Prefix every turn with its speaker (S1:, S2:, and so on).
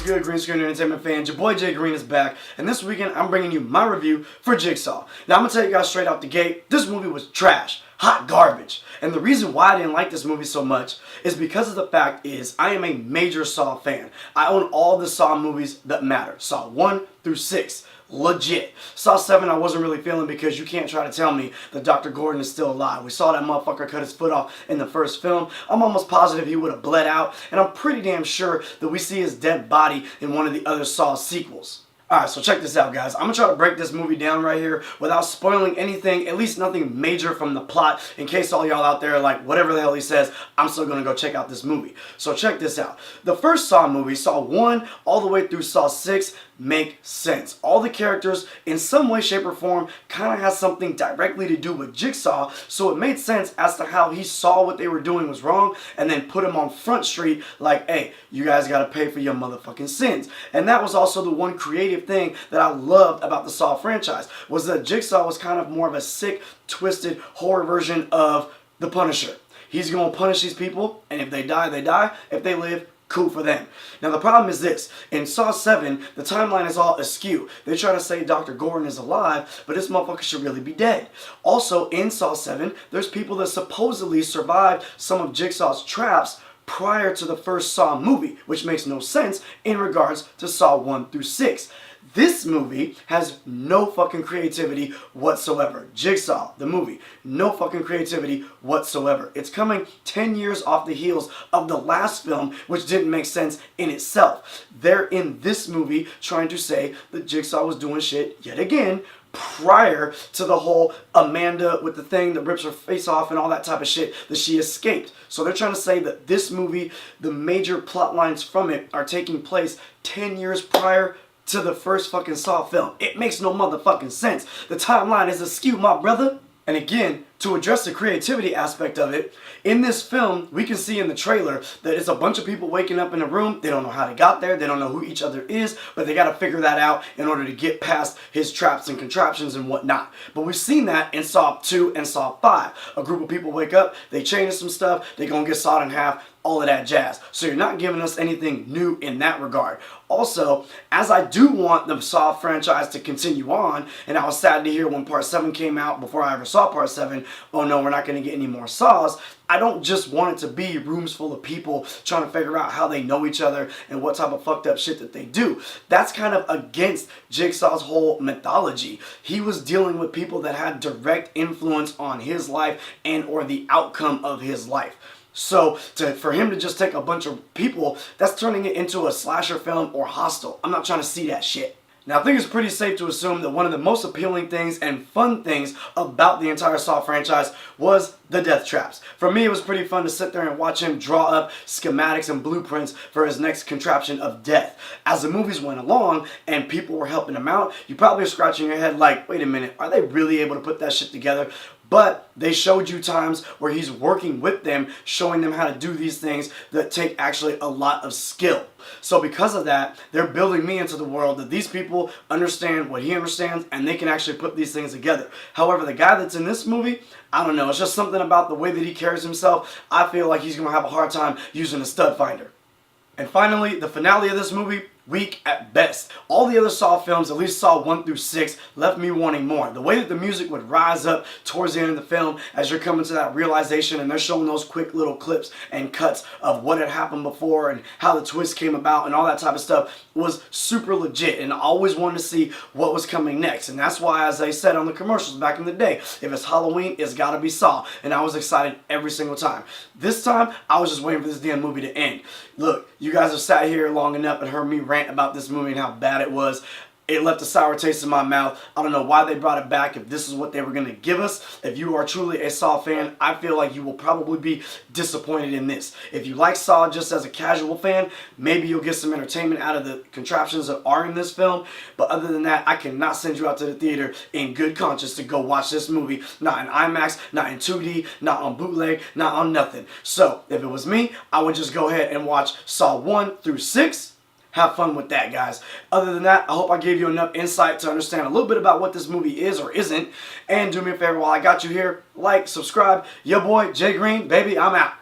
S1: good, Green Screen Entertainment fans? Your boy Jay Green is back, and this weekend I'm bringing you my review for Jigsaw. Now I'm going to tell you guys straight out the gate, this movie was trash. Hot garbage. And the reason why I didn't like this movie so much is because of the fact is I am a major Saw fan. I own all the Saw movies that matter. Saw 1 through 6. Legit. Saw 7 I wasn't really feeling because you can't try to tell me that Dr. Gordon is still alive. We saw that motherfucker cut his foot off in the first film. I'm almost positive he would have bled out, and I'm pretty damn sure that we see his dead body in one of the other Saw sequels. Alright, so check this out, guys. I'm going to try to break this movie down right here without spoiling anything, at least nothing major from the plot, in case all y'all out there are like, whatever the hell he says, I'm still going to go check out this movie. So check this out. The first Saw movie, Saw 1 all the way through Saw 6, make sense. All the characters, in some way, shape, or form, kind of has something directly to do with Jigsaw, so it made sense as to how he saw what they were doing was wrong, and then put him on Front Street like, hey, you guys got to pay for your motherfucking sins. And that was also the one creative thing that I loved about the Saw franchise, was that Jigsaw was kind of more of a sick, twisted horror version of the Punisher. He's going to punish these people, and if they die, they die. If they live, cool for them. Now the problem is this, in Saw 7, the timeline is all askew. They try to say Dr. Gordon is alive, but this motherfucker should really be dead. Also, in Saw 7, there's people that supposedly survived some of Jigsaw's traps prior to the first Saw movie, which makes no sense in regards to Saw 1 through 6. This movie has no fucking creativity whatsoever. Jigsaw, the movie, no fucking creativity whatsoever. It's coming 10 years off the heels of the last film, which didn't make sense in itself. They're in this movie trying to say that Jigsaw was doing shit yet again prior to the whole Amanda with the thing that rips her face off and all that type of shit that she escaped. So they're trying to say that this movie, the major plot lines from it are taking place 10 years prior to the first fucking Saw film. It makes no motherfucking sense. The timeline is askew, my brother. And again, to address the creativity aspect of it, in this film, we can see in the trailer that it's a bunch of people waking up in a room. They don't know how they got there. They don't know who each other is, but they got to figure that out in order to get past his traps and contraptions and whatnot. But we've seen that in Saw 2 and Saw 5. A group of people wake up, they change some stuff, they gonna get sawed in half, all of that jazz. So you're not giving us anything new in that regard. Also, as I do want the Saw franchise to continue on, and I was sad to hear when Part 7 came out before I ever saw Part 7, oh no, we're not going to get any more Saws. I don't just want it to be rooms full of people trying to figure out how they know each other and what type of fucked up shit that they do. That's kind of against Jigsaw's whole mythology. He was dealing with people that had direct influence on his life and or the outcome of his life. So for him to just take a bunch of people, that's turning it into a slasher film or Hostel. I'm not trying to see that shit. Now, I think it's pretty safe to assume that one of the most appealing things and fun things about the entire Saw franchise was the death traps. For me, it was pretty fun to sit there and watch him draw up schematics and blueprints for his next contraption of death. As the movies went along and people were helping him out, you probably were scratching your head like, wait a minute, are they really able to put that shit together? But they showed you times where he's working with them, showing them how to do these things that take actually a lot of skill. So because of that, they're building me into the world that these people understand what he understands and they can actually put these things together. However, the guy that's in this movie, I don't know, it's just something about the way that he carries himself. I feel like he's going to have a hard time using a stud finder. And finally, the finale of this movie, weak at best. All the other Saw films, at least Saw 1 through 6, left me wanting more. The way that the music would rise up towards the end of the film as you're coming to that realization and they're showing those quick little clips and cuts of what had happened before and how the twist came about and all that type of stuff was super legit, and I always wanted to see what was coming next. And that's why, as I said on the commercials back in the day, if it's Halloween, it's gotta be Saw, and I was excited every single time. This time, I was just waiting for this damn movie to end. Look, you guys have sat here long enough and heard me rant about this movie and how bad it was. It left a sour taste in my mouth. I don't know why they brought it back if this is what they were going to give us. If you are truly a Saw fan, I feel like you will probably be disappointed in this. If you like Saw just as a casual fan, maybe you'll get some entertainment out of the contraptions that are in this film. But other than that, I cannot send you out to the theater in good conscience to go watch this movie. Not in IMAX, not in 2D, not on bootleg, not on nothing. So, if it was me, I would just go ahead and watch Saw 1 through 6. Have fun with that, guys. Other than that, I hope I gave you enough insight to understand a little bit about what this movie is or isn't. And do me a favor while I got you here, like, subscribe. Your boy, Jay Green, baby, I'm out.